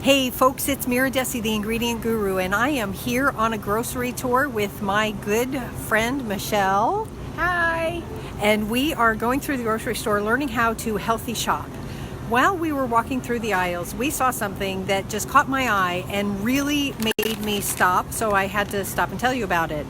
Hey folks, it's Mira Dessey, the ingredient guru, and I am here on a grocery tour with my good friend Michelle. Hi! And we are going through the grocery store learning how to healthy shop. While we were walking through the aisles, we saw something that just caught my eye and really made me stop, so I had to stop and tell you about it.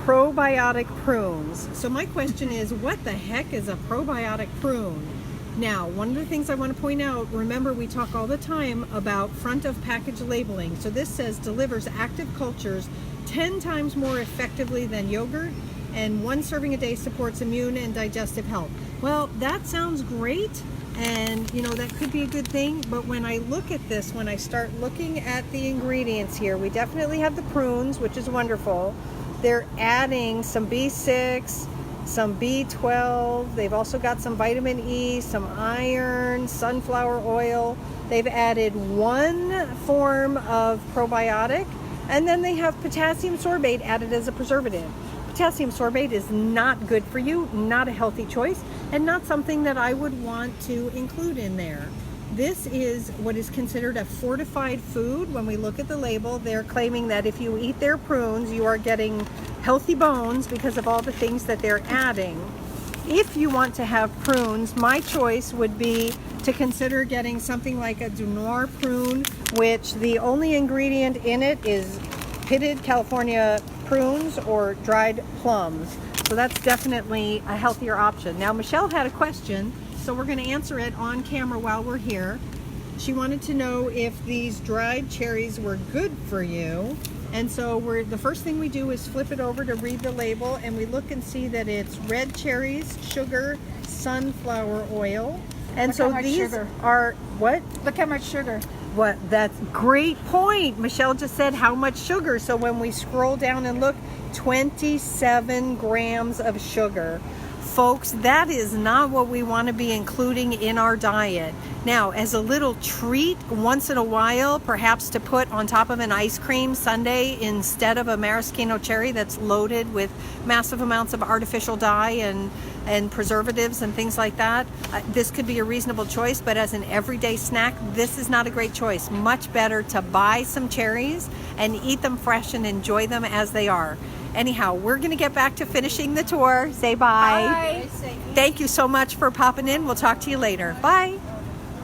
Probiotic prunes. So my question is, what the heck is a probiotic prune? Now, one of the things I want to point out, remember we talk all the time about front of package labeling. So this says delivers active cultures 10 times more effectively than yogurt, and 1 serving a day supports immune and digestive health. Well, that sounds great, and that could be a good thing, but when I look at this, when I start looking at the ingredients here, we definitely have the prunes, which is wonderful. They're adding some B6, some B12, they've also got some vitamin E, some iron, sunflower oil. They've added 1 form of probiotic, and then they have potassium sorbate added as a preservative. Potassium sorbate is not good for you, not a healthy choice, and not something that I would want to include in there. This is what is considered a fortified food. When we look at the label, they're claiming that if you eat their prunes, you are getting healthy bones because of all the things that they're adding. If you want to have prunes, my choice would be to consider getting something like a du Nord prune, which the only ingredient in it is pitted California prunes or dried plums. So that's definitely a healthier option. Now, Michelle had a question, so we're going to answer it on camera while we're here. She wanted to know if these dried cherries were good for you. And so the first thing we do is flip it over to read the label, and we look and see that it's red cherries, sugar, sunflower oil. And Look so how much these sugar. are what? Look how much sugar. What? That's a great point. Michelle just said how much sugar. So when we scroll down and look, 27 grams of sugar. Folks, that is not what we want to be including in our diet. Now, as a little treat once in a while, perhaps to put on top of an ice cream sundae instead of a maraschino cherry that's loaded with massive amounts of artificial dye and preservatives and things like that, this could be a reasonable choice, but as an everyday snack, this is not a great choice. Much better to buy some cherries and eat them fresh and enjoy them as they are. Anyhow, we're going to get back to finishing the tour. Say bye. Bye. Thank you so much for popping in. We'll talk to you later. Bye.